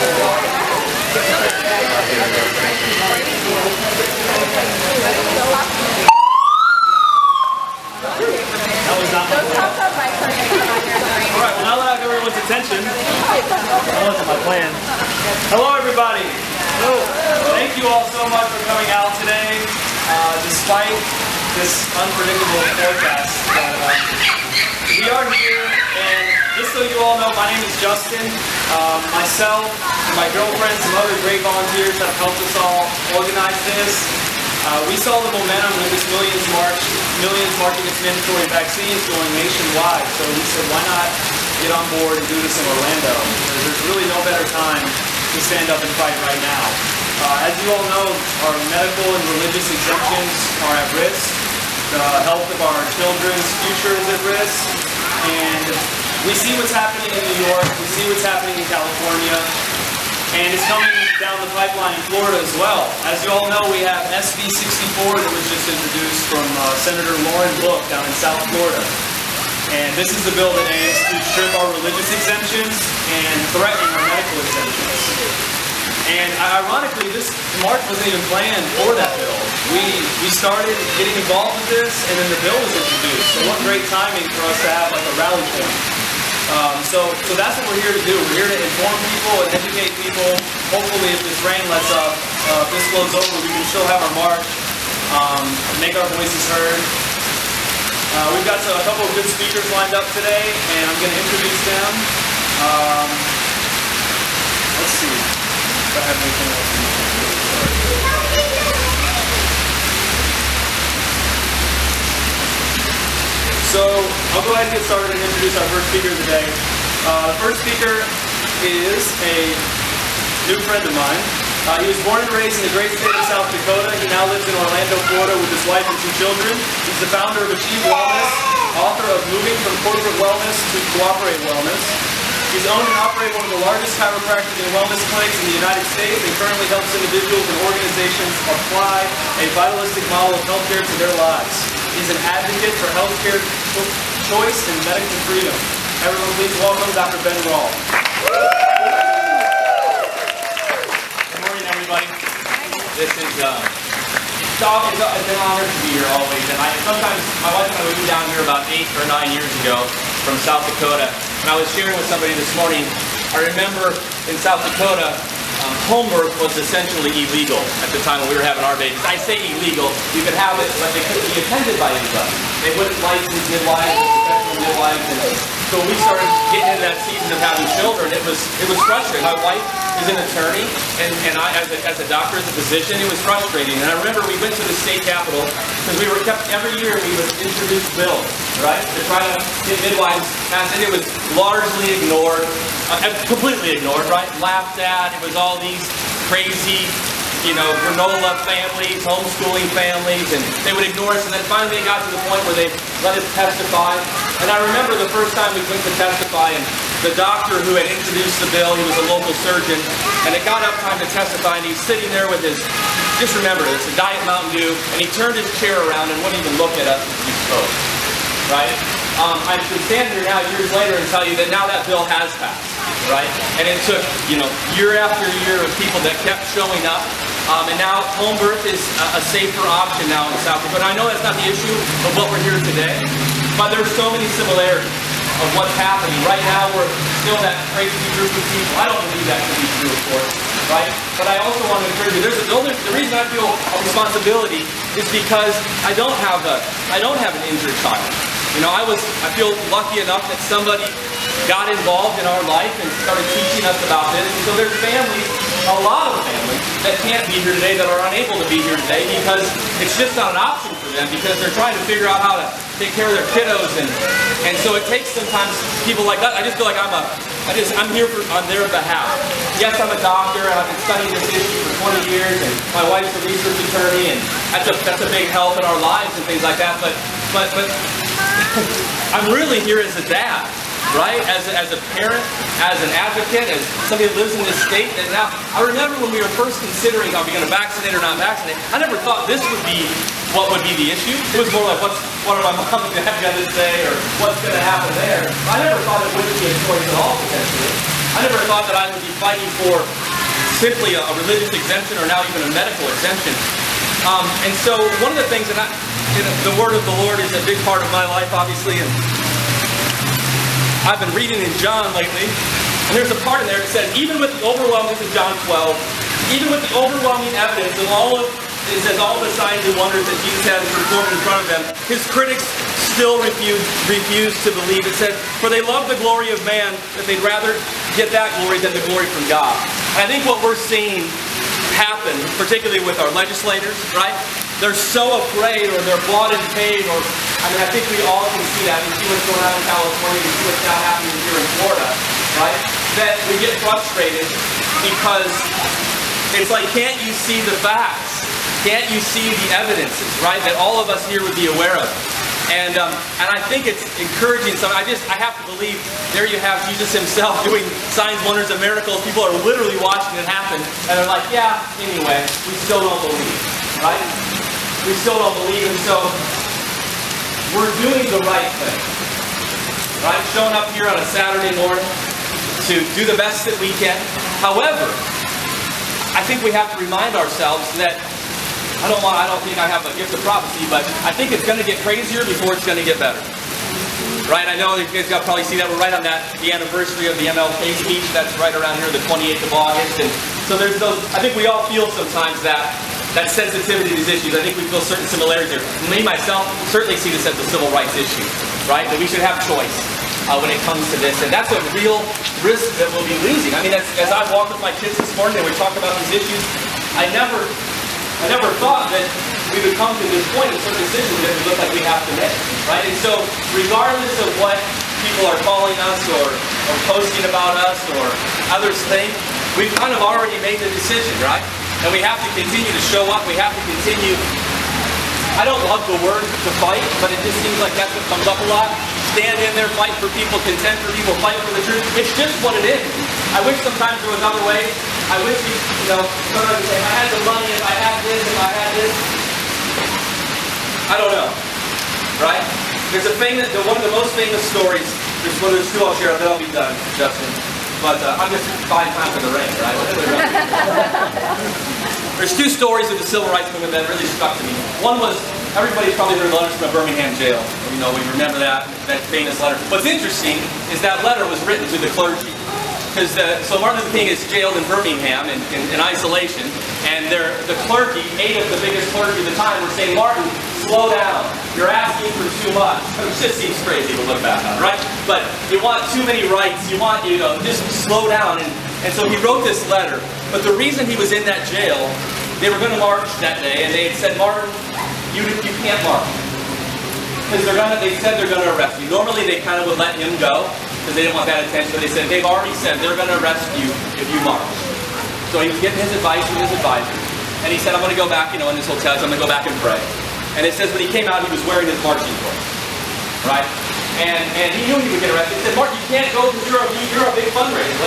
That was not my plan. Alright, well now that I have everyone's attention, that wasn't my plan. Hello everybody! Hello. Thank you all so much for coming out today, despite this unpredictable forecast. We are here, and just so you all know, my name is Justin. Myself and my girlfriend, some other great volunteers have helped us all organize this. We saw the momentum with this Millions marching its mandatory vaccines going nationwide, so we said why not get on board and do this in Orlando. There's really no better time to stand up and fight right now. As you all know, our medical and religious exemptions are at risk. The health of our children's future is at risk. And we see what's happening in New York, we see what's happening in California, and it's coming down the pipeline in Florida as well. As you all know, we have SB 64 that was just introduced from Senator Lauren Book down in South Florida. And this is the bill that aims to strip our religious exemptions and threaten our medical exemptions. And ironically, this march wasn't even planned for that bill. We started getting involved with this, and then the bill was introduced. So what great timing for us to have like a rally point. So that's what we're here to do. We're here to inform people and educate people. Hopefully, if this rain lets up, if this blows over, we can still have our march, make our voices heard. We've got a couple of good speakers lined up today, and I'm going to introduce them. Let's see if I have anything else. So I'll go ahead and get started and introduce our first speaker today. The first speaker is a new friend of mine. He was born and raised in the great state of South Dakota. He now lives in Orlando, Florida with his wife and 2 children. He's the founder of Achieve Wellness, author of Moving from Corporate Wellness to Cooperate Wellness. He's owned and operated one of the largest chiropractic and wellness clinics in the United States and currently helps individuals and organizations apply a vitalistic model of healthcare to their lives. He's an advocate for healthcare choice and medical freedom. Everyone please welcome Dr. Ben Rall. Good morning everybody. This is it's an honor to be here always. And sometimes my wife and I would be down here about 8 or 9 years ago from South Dakota. And I was sharing with somebody this morning, I remember in South Dakota, home birth was essentially illegal at the time when we were having our babies. I say illegal, you could have it, but they couldn't be attended by anybody. They wouldn't license midwives, professional midwives, and so we started getting into that season of having children. It was frustrating. My wife is an attorney, and I, as a doctor, as a physician, it was frustrating. And I remember we went to the state capitol because we were kept every year we would introduce bills, right, to try to get midwives passed, and it was largely ignored, completely ignored, right, laughed at. It was all these crazy, granola families, homeschooling families, and they would ignore us, and then finally it got to the point where they let us testify. And I remember the first time we went to testify, and the doctor who had introduced the bill, he was a local surgeon, and it got up time to testify, and he's sitting there with his, just remember this, a Diet Mountain Dew, and he turned his chair around and wouldn't even look at us as we spoke, right? I can stand here now years later and tell you that now that bill has passed, right? And it took, year after year of people that kept showing up. And now home birth is a safer option now in South Dakota. I know that's not the issue of what we're here today, but there's so many similarities of what's happening. Right now we're still that crazy group of people. I don't believe that to be true, of course, right? But I also want to encourage you, the reason I feel a responsibility is because I don't have an injured child. I feel lucky enough that somebody got involved in our life and started teaching us about this. And so there's families, a lot of families, that can't be here today, that are unable to be here today because it's just not an option for them because they're trying to figure out how to take care of their kiddos. And so it takes sometimes people like that. I just feel like I'm here on their behalf. Yes, I'm a doctor and I've been studying this issue for 20 years and my wife's a research attorney and that's a big help in our lives and things like that. But I'm really here as a dad, right? As a parent, as an advocate, as somebody that lives in this state. And now, I remember when we were first considering, are we going to vaccinate or not vaccinate, I never thought this would be what would be the issue. It was more like, what are my mom and dad going to say, or what's going to happen there. I never thought it wouldn't be a choice at all, potentially. I never thought that I would be fighting for simply a religious exemption or now even a medical exemption. And so one of the things that the word of the Lord is a big part of my life, obviously, and I've been reading in John lately, and there's a part in there that says, even with the overwhelming, this is John 12, even with the overwhelming evidence of it says all the signs and wonders that Jesus had performed in front of them, his critics still refused to believe. It said, for they love the glory of man, that they'd rather get that glory than the glory from God. And I think what we're seeing happen, particularly with our legislators, right? They're so afraid, or they're bought and paid, or, I think we all can see that. We see what's going on in California, we see what's now happening here in Florida, right? That we get frustrated because it's like, can't you see the facts? Can't you see the evidences, right? That all of us here would be aware of. And I think it's encouraging. So I have to believe, there you have Jesus himself doing signs, wonders, and miracles. People are literally watching it happen, and they're like, yeah, anyway, we still don't believe, right? We still don't believe, and so we're doing the right thing, right? Showing up here on a Saturday morning to do the best that we can. However, I think we have to remind ourselves that I don't think I have a gift of prophecy, but I think it's going to get crazier before it's going to get better. Right? I know you guys got to probably see that. We're right on the anniversary of the MLK speech. That's right around here, the 28th of August. And so there's those, I think we all feel sometimes that sensitivity to these issues. I think we feel certain similarities here. Me, myself, certainly see this as a civil rights issue, right? That we should have choice when it comes to this. And that's a real risk that we'll be losing. I mean, as I walked with my kids this morning and we talked about these issues, I never thought that we would come to this point of certain decisions that we look like we have to make, right? And so, regardless of what people are calling us or posting about us or others think, we've kind of already made the decision, right? And we have to continue to show up. We have to continue. I don't love the word to fight, but it just seems like that's what comes up a lot. Stand in there, fight for people, contend for people, fight for the truth. It's just what it is. I wish sometimes there was other ways. I wish sometimes we say, if I had the money, if I had this, if I had this. I don't know, right? There's one of the most famous stories. There's two I'll share, then I'll be done, Justin. But I'm just buying time for the rain, right? There's two stories of the civil rights movement that really stuck to me. One was, everybody's probably heard letters from a Birmingham jail. We remember that famous letter. What's interesting is that letter was written to the clergy. Because so Martin Luther King is jailed in Birmingham in isolation, and the clergy, 8 of the biggest clergy at the time, were saying, Martin, slow down. You're asking for too much. It just seems crazy to look back on, right? But you want too many rights. You want, just slow down. And so he wrote this letter. But the reason he was in that jail, they were going to march that day, and they had said, Martin, you can't march. Because they said they're going to arrest you. Normally they kind of would let him go, because they didn't want that attention, but they said, they've already said they're going to arrest you if you march. So he was getting his advice from his advisor. And he said, I'm going to go back, in this hotel, so I'm going to go back and pray. And it says when he came out, he was wearing his marching clothes. Right? And he knew he would get arrested. He said, Mark, you can't go because you're a big fundraiser.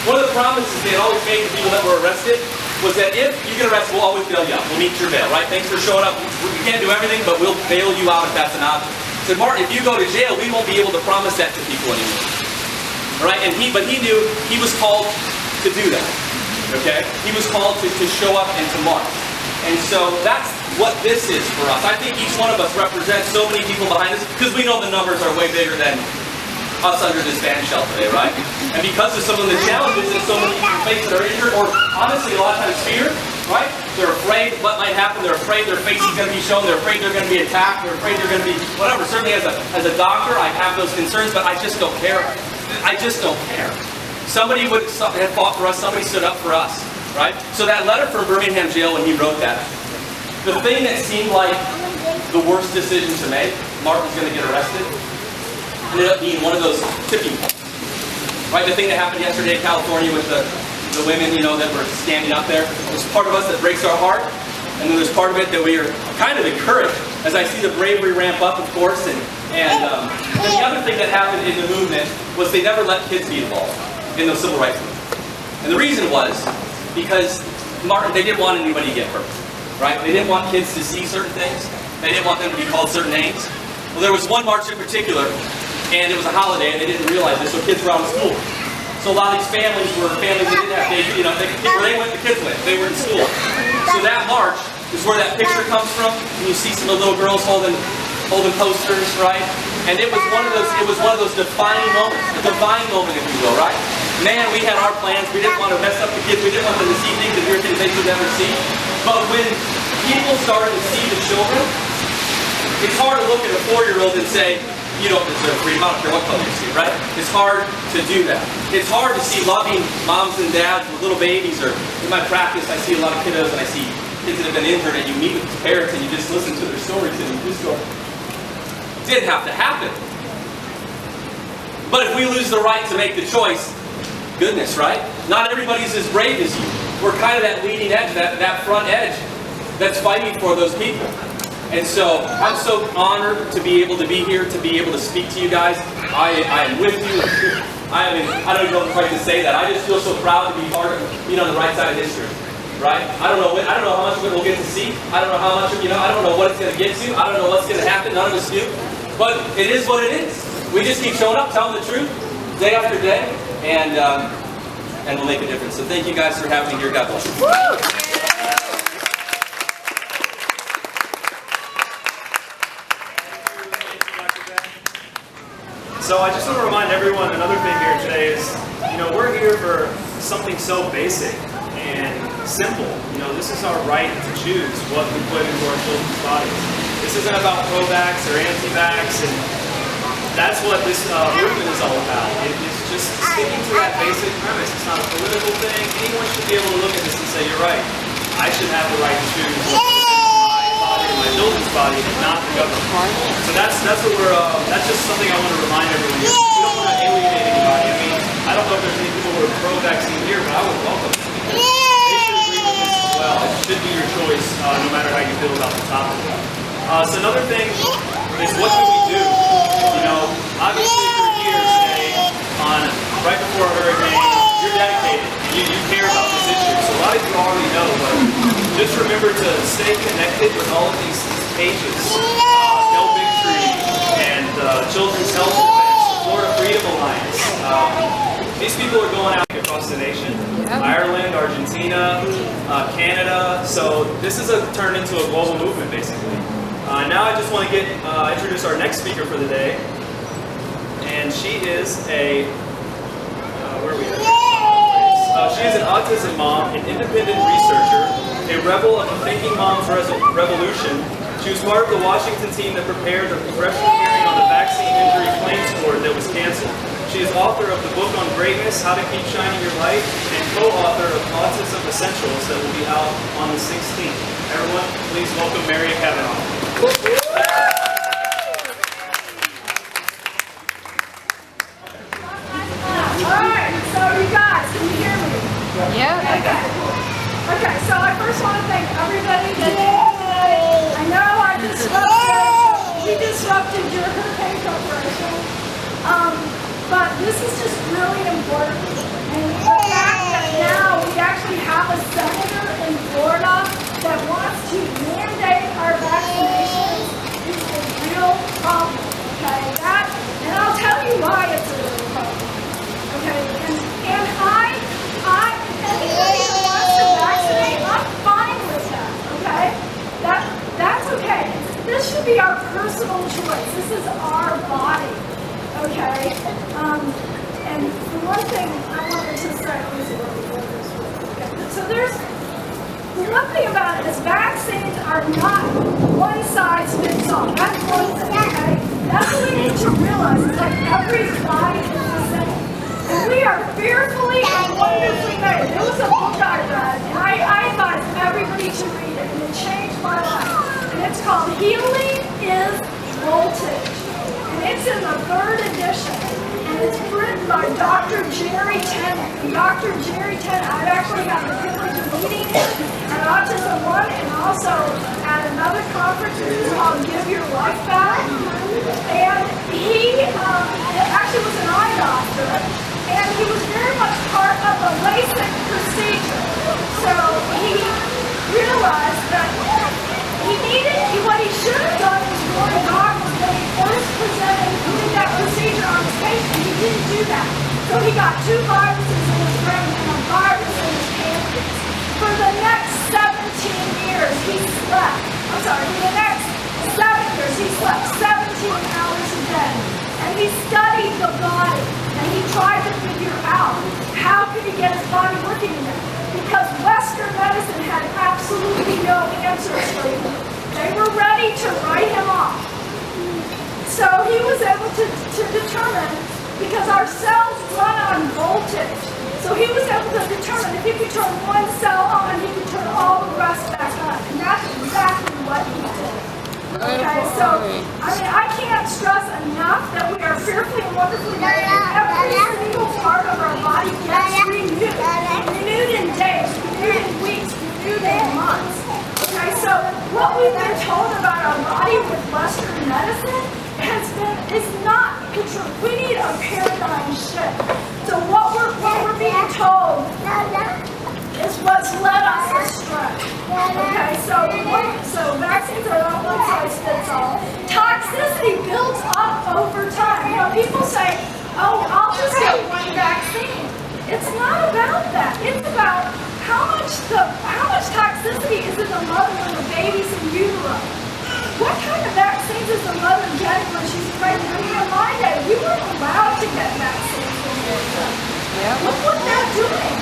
One of the promises they had always made to people that were arrested was that if you get arrested, we'll always bail you out. We'll meet your bail, right? Thanks for showing up. We can't do everything, but we'll bail you out if that's an option. He said, Martin, if you go to jail, we won't be able to promise that to people anymore. Right? But he knew he was called to do that. Okay? He was called to show up and to march. And so that's what this is for us. I think each one of us represents so many people behind us, because we know the numbers are way bigger than us under this band shell today, right? And because of some of the challenges that so many people face that are injured, or honestly a lot of times fear, right? They're afraid what might happen. They're afraid their face is going to be shown. They're afraid they're going to be attacked. They're afraid they're going to be whatever. Certainly as a doctor, I have those concerns, but I just don't care. I just don't care. Somebody had fought for us. Somebody stood up for us, right? So that letter from Birmingham jail, when he wrote that, the thing that seemed like the worst decision to make, Mark was going to get arrested, ended up being one of those tipping points. Right? The thing that happened yesterday in California with the women, that were standing out there. There's part of us that breaks our heart, and then there's part of it that we are kind of encouraged as I see the bravery ramp up, of course. And the other thing that happened in the movement was they never let kids be involved in the civil rights movement. And the reason was because they didn't want anybody to get hurt. Right? They didn't want kids to see certain things. They didn't want them to be called certain names. Well, there was one march in particular, and it was a holiday, and they didn't realize it, so kids were out of school. So a lot of these families were families that didn't have daycare, you know, where the kids went, they were in school. So that march is where that picture comes from, and you see some of the little girls holding posters, right? And it was one of those defining moments, a divine moment, if you will, right? Man, we had our plans. We didn't want to mess up the kids. We didn't want them to see things that we were things they could never see. But when people started to see the children, it's hard to look at a 4-year-old and say, you don't deserve freedom. I don't care what color you see, right? It's hard to do that. It's hard to see loving moms and dads with little babies, or in my practice, I see a lot of kiddos and I see kids that have been injured, and you meet with the parents and you just listen to their stories and you just go, it didn't have to happen. But if we lose the right to make the choice, goodness, right? Not everybody's as brave as you. We're kind of that leading edge, that front edge that's fighting for those people. And so I'm so honored to be able to be here, to be able to speak to you guys. I am with you. I don't even know quite to say that. I just feel so proud to be part of being on the right side of history. Right? I don't know how much of it we'll get to see. I don't know how much, I don't know what it's going to get to. I don't know what's going to happen. None of us do. But it is what it is. We just keep showing up, telling the truth, day after day, and we'll make a difference. So thank you guys for having me here. God bless you. So I just want to remind everyone, another thing here today is, we're here for something so basic and simple. This is our right to choose what we put into our children's bodies. This isn't about pro-vax or anti-vax, and that's what this movement is all about. It's just sticking to that basic premise. It's not a political thing. Anyone should be able to look at this and say, you're right, I should have the right to choose my body or my children's body, and not the government. So that's what that's just something I want to remind everyone here. We don't want to alienate anybody. I don't know if there's any people who are pro-vaccine here, but I would welcome them. They should agree with this as well. It should be your choice, no matter how you feel about the topic. So another thing is, what do we do? Obviously if you're here today right before a hurricane, you're dedicated. You care about this issue. So a lot of you already know, but just remember to stay connected with all of these pages. No Big Tree and Children's Health Defense, Florida Freedom Alliance. These people are going out across the nation. Ireland, Argentina, Canada. So this is turned into a global movement, basically. Now I just want to introduce our next speaker for the day. And she is where are we at? She is an autism mom, an independent researcher, a rebel of the Thinking Moms Revolution. She was part of the Washington team that prepared the congressional hearing on the vaccine injury claims court that was canceled. She is author of the book on greatness, How to Keep Shining Your Light, and co-author of Autism Essentials that will be out on the 16th. Everyone, please welcome Mary Kavanaugh. Okay, so I first want to thank everybody that I know we disrupted your hurricane preparation, but this is just really important. And the fact that now we actually have a senator in Florida that wants to mandate our vaccinations is a real problem. Okay, and I'll tell you why it's a real problem. Okay, and anybody who wants to vaccinate, I'm fine with that, okay? That's okay. This should be our personal choice. This is our body, okay? And the one thing I wanted to say, so the one thing about it is vaccines are not one size fits all. That's one thing, okay? That's what we need to realize. It's like every body is the same. And we are fearfully and wonderfully made. There was a book I read, and I advise everybody to read it, and it changed my life. And it's called Healing is Voltage. And it's in the 3rd edition. And it's written by Dr. Jerry Tennant. And Dr. Jerry Tennant, I've actually had the privilege of meeting him at Autism One, and also at another conference which is called Give Your Life Back. And he actually was an eye doctor. And he was very much part of the LASIK procedure. So he realized that what he should have done was wear goggles when he first presented doing that procedure on his patient. He didn't do that. So he got 2 viruses he studied the body, and he tried to figure out how could he get his body working again. Because Western medicine had absolutely no answers for him. They were ready to write him off. So he was able to determine, because our cells run on voltage, so he was able to determine if he could turn one cell on, he could turn all the rest back on. And that's exactly what he did. Okay, so, I mean, I can't stress enough that we are fearfully and wonderfully made. Every single part of our body gets renewed. Renewed in days, renewed in weeks, renewed in months. Okay, so what we've been told about our body with Western medicine is not true. We need a paradigm shift. So what we're being told is what's led us astray. Okay, so vaccines are not one size fits all. Toxicity builds up over time. You know, people say, oh, I'll just get one vaccine. It's not about that. It's about how much toxicity is in the mother when the baby's in utero. What kind of vaccines is the mother getting when she's pregnant? I mean, in my day, we weren't allowed to get vaccines when we were pregnant. Look what they're doing.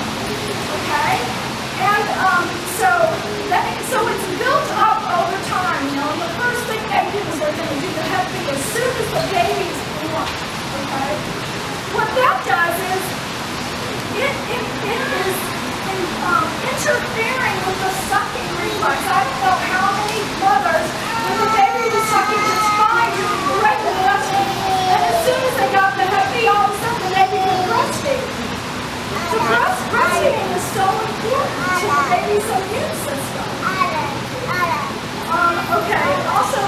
Okay? And so it's built up over time, you know, and the first thing they do is they're going to do the Hep B as soon as the baby's born. Okay? What that does is it is interfering with the sucking reflex. I don't know how many mothers, when the baby was sucking just fine, doing great with breastfeeding, and as soon as they got the Hep B, all of a sudden the baby could breastfeed. So breastfeeding is so important to the baby's immune system. Okay, also,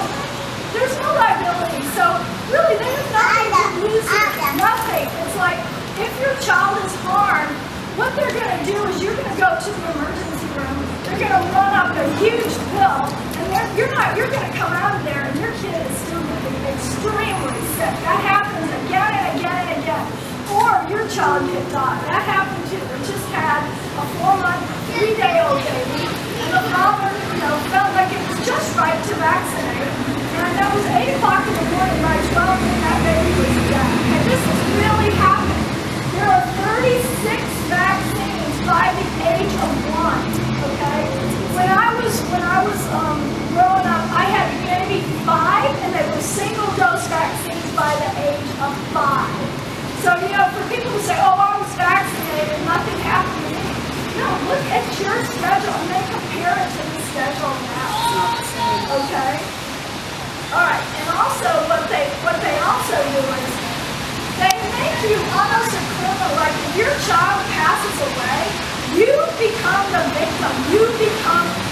there's no liability, so really they have nothing to lose here, nothing. It's like, if your child is harmed, what they're going to do is you're going to go to the emergency room, they're going to run up a huge pill, and you're going to come out of there and your kid is still going to be extremely sick. That happens again and again and again. Or your child could die. That happened too. They just had a 4-month, 3-day-old baby, and the father, you know, felt like it was just right to vaccinate. And that was 8 o'clock in the morning. By 12, and that baby was dead. And this is really happening. There are 36 vaccines by the age of 1. Okay. When I was growing up, I had maybe 5, and they were single-dose vaccines by the age of 5. So, you know, for people who say, oh, I was vaccinated, nothing happened to me. No, look at your schedule and then compare it to the schedule now. Okay? All right, and also what they also do is they make you almost a criminal. Like if your child passes away, you become the victim.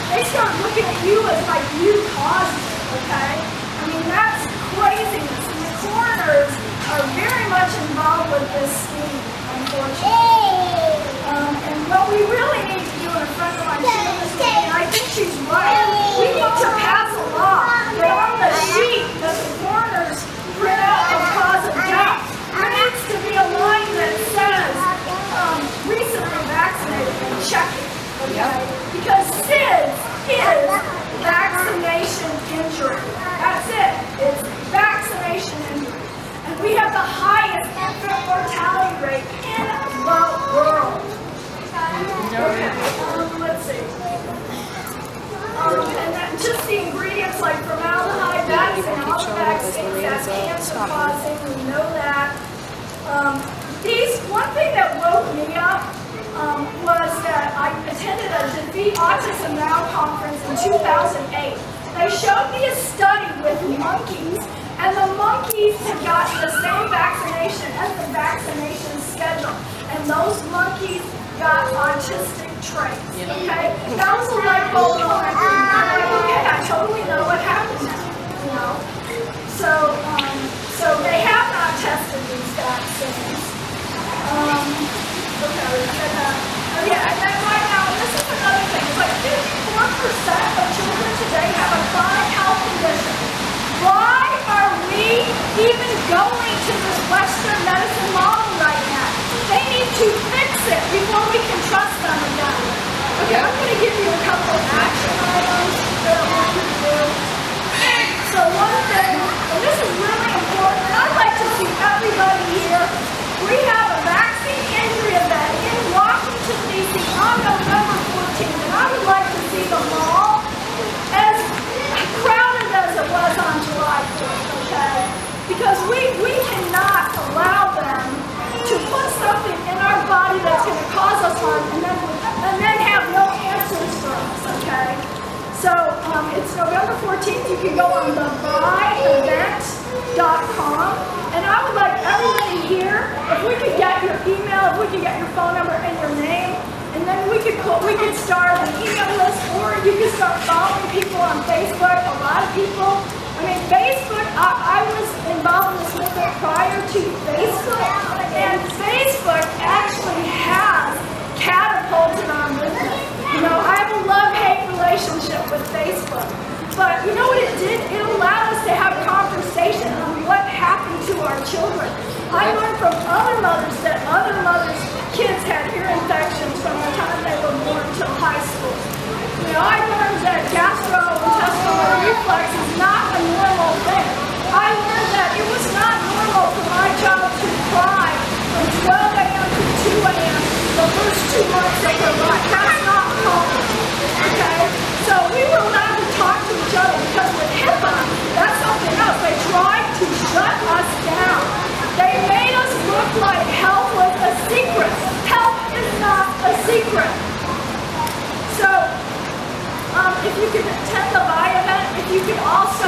They start looking at you as like you caused it, okay? I mean, that's craziness. And the coroners are very much involved with this scheme, unfortunately. And what we really need to do, and a friend of mine shared this with me, and I think she's right, we need to pass a law that on the sheet that the coroners print out of cause of death, there needs to be a line that says recently vaccinated and check it, okay? Because SIDS is vaccination injury. That's it. It's vaccination injury. And we have the highest infant mortality rate in the world. Okay, let's see. And then just the ingredients like formaldehyde, that's in all the vaccines, that's cancer causing, we know that. One thing that woke me up was that I attended a Defeat Autism Now conference in 2008. They showed me a study with monkeys, and the monkeys had gotten the same vaccination as the vaccination schedule. And those monkeys got autistic traits. Okay? That was a light bulb moment. I'm like, okay, I totally know what happened now. You know? So they have not tested these vaccines. Okay, we said that. Oh yeah, and then right now, and this is another thing, it's like 54% of children today have a chronic health condition. Why are we even going to this Western medicine model right now? They need to fix it before we can trust them again. Okay, I'm going to give you a couple of action items that I want you to do. So one thing, and this is really important, and I'd like to see the mall, as crowded as it was on July 4th, okay? Because we cannot allow them to put something in our body that's going to cause us harm and then have no answers for us, okay? So it's November 14th. You can go on thebuyevent.com, and I would like everybody here, if we could get your email, if we could get your phone number and your name, and then we could start an email list, or you could start following people on Facebook. A lot of people. I mean, Facebook. I was involved in this movement prior to Facebook, and Facebook actually has catapulted our movement. You know, I have a love-hate relationship with Facebook. But you know what it did? It allowed us to have conversation on what happened to our children. I learned from other mothers that other mothers' kids had ear infections from the time they were born until high school. You know, I learned that gastrointestinal reflux is not a normal thing. I learned that it was not normal for my child to cry from 12 a.m. to 2 a.m. the first 2 months of her life. That's not common. Okay? So we were allowed to talk to each other because with HIPAA, that's something else. They tried to shut us down. They made us look like health was a secret. Health is not a secret. So, if you could attend the Buy event, if you could also,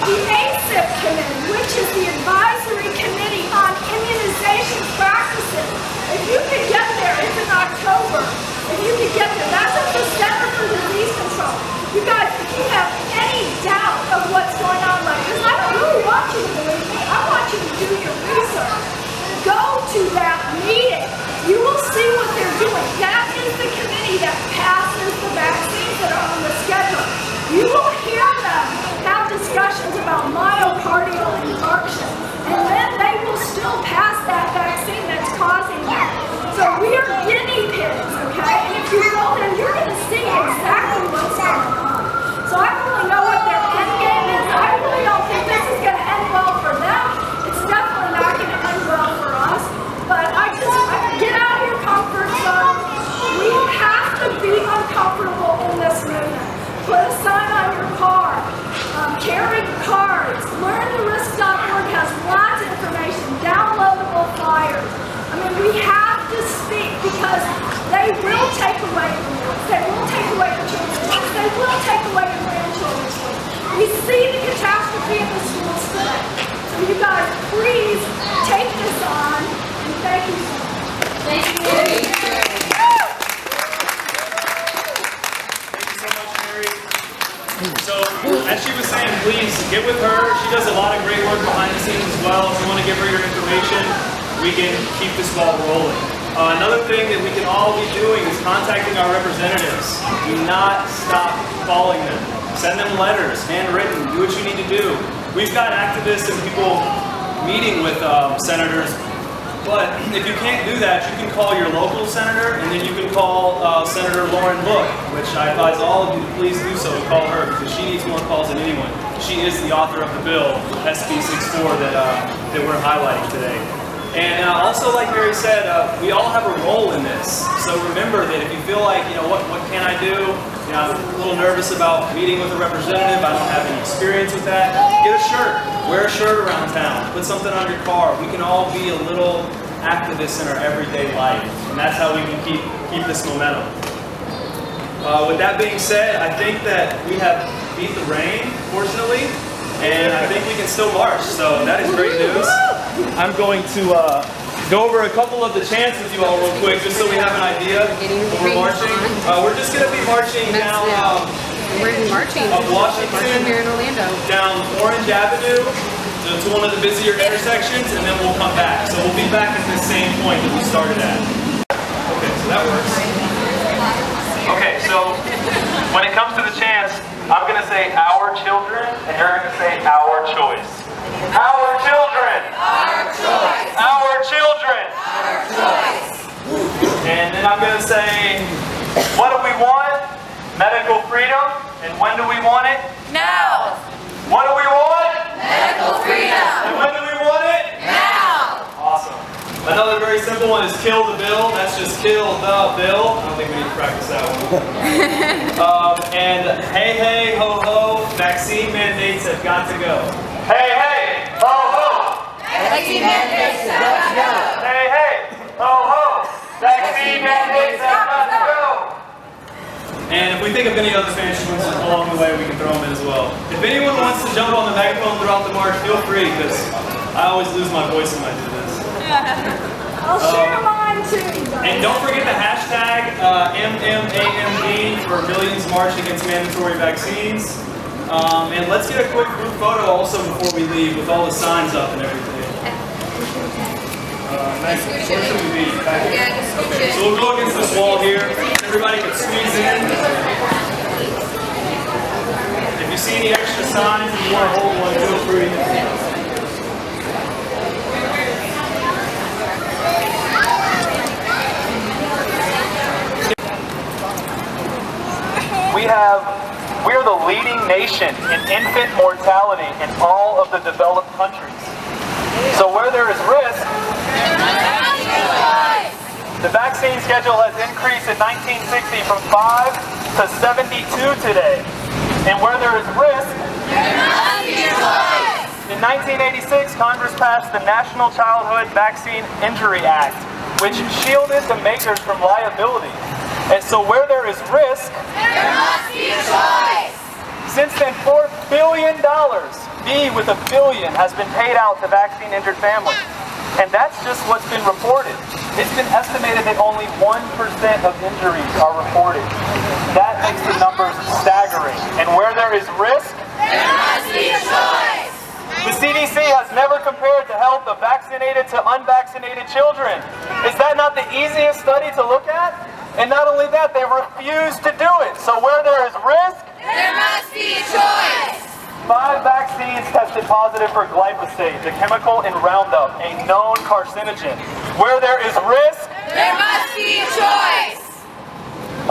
the ACIP committee, which is the Advisory Committee on Immunization Practices. If you could get there, it's in October. If you could get there, that's at the Center for Disease Control. You guys, if you have any doubt of what's going on, because I don't really want you to believe me, I want you to do your research. Go to that meeting. You will see what they're doing. That is the committee that passes the vaccines that are on the schedule. You will hear them have discussions about myocardial infarction, and then they will still pass that vaccine that's causing that. So we are guinea pigs, okay? And if you go there, you're going to see exactly what's going on. So I don't really know what their end game is. I really don't think this is going to end well for them. It's definitely not going to end well for us. But I get out of your comfort zone. We have to be uncomfortable in this movement. Put a sign on your car. Carry cards. LearnTheRisk.org has lots of information. Downloadable flyers. I mean, we have to speak because they will take away your voice. They will take away your children's voice. They will take away your grandchildren's voice. We see the catastrophe in the schools today. So you guys, please take this on. And thank you so much. Thank you. Thank you so much, Mary. So, as she was saying, please get with her. She does a lot of great work behind the scenes as well. If you want to give her your information, we can keep this ball rolling. Another thing that we can all be doing is contacting our representatives. Do not stop calling them. Send them letters, handwritten. Do what you need to do. We've got activists and people meeting with senators. But if you can't do that, you can call your local senator, and then you can call Senator Lauren Book, which I advise all of you to please do so. Call her because she needs more calls than anyone. She is the author of the bill, SB 64, that we're highlighting today. And also, like Mary said, we all have a role in this. So remember that if you feel like, what can I do? I'm a little nervous about meeting with a representative. I don't have any experience with that. Get a shirt. Wear a shirt around town. Put something on your car. We can all be a little activists in our everyday life. And that's how we can keep this momentum. With that being said, I think that we have beat the rain, fortunately. And I think we can still march. So that is great news. I'm going to go over a couple of the chants with you all real quick, just so we have an idea of we're marching. We're just going to be marching down we're marching of Washington here in Orlando, down Orange Avenue to one of the busier intersections, and then we'll come back. So we'll be back at the same point that we started at. Okay, so that works. Okay, so when it comes to the chants, I'm going to say our children, and you're going to say our choice. Our children! Our choice! Our children! Our choice! And then I'm going to say, what do we want? Medical freedom. And when do we want it? Now! What do we want? Medical freedom! And when do we want it? Now! Awesome. Another very simple simple one is kill the bill. That's just kill the bill. I don't think we need to practice that one. And hey, hey, ho, ho, vaccine mandates have got to go. Hey, hey, ho, ho. Vaccine mandates have got to go. Hey, hey, ho, ho. Vaccine mandates have got to go. And if we think of any other Spanish ones along the way, we can throw them in as well. If anyone wants to jump on the megaphone throughout the march, feel free, because I always lose my voice when I do this. I'll share mine too. And don't forget the hashtag MMAMD for Millions March Against Mandatory Vaccines. And let's get a quick group photo also before we leave with all the signs up and everything. Next, where should we be? Back here? Okay, so we'll go against this wall here. Everybody can squeeze in. If you see any extra signs and you want to hold one, feel free. We are the leading nation in infant mortality in all of the developed countries. So where there is risk, the vaccine schedule has increased in 1960 from 5 to 72 today. And where there is risk, in 1986, Congress passed the National Childhood Vaccine Injury Act, which shielded the makers from liability. And so where there is risk, there must be a choice. Since then, $4 billion, B with a billion, has been paid out to vaccine-injured families. And that's just what's been reported. It's been estimated that only 1% of injuries are reported. That makes the numbers staggering. And where there is risk, there must be a choice. the CDC has never compared the health of vaccinated to unvaccinated children. Is that not the easiest study to look at? And not only that, they refuse to do it. So where there is risk, there must be a choice. 5 vaccines tested positive for glyphosate, the chemical in Roundup, a known carcinogen. Where there is risk, there must be a choice.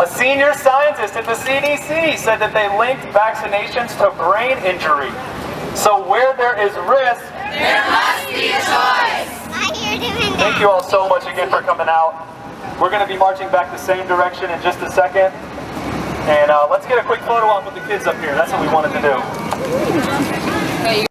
a senior scientist at the CDC said that they linked vaccinations to brain injury. So where there is risk, there must be a choice. thank you all so much again for coming out. We're going to be marching back the same direction in just a second. And let's get a quick photo op with the kids up here. That's what we wanted to do.